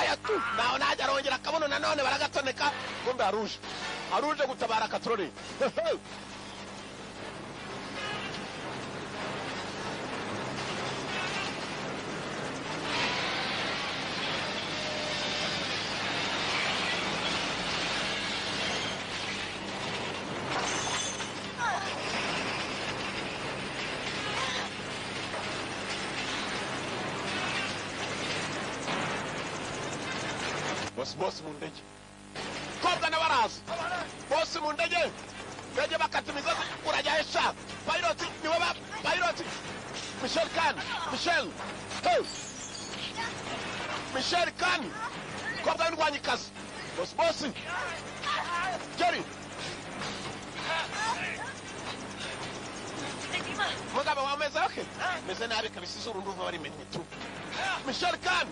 aya tu naho najya arongera akabuno nanone baragatoneka kumbe aruje gutabara katroli boss mundege koga na barazi boss mundege beje bakatumiza urajya esha pilot ni baba pilot Michel Khan Michel Khan koga ndwanyi kazi boss Jerry mugaba wameza okay meze nabi kabisa urunduva bari menye tu Michel Khan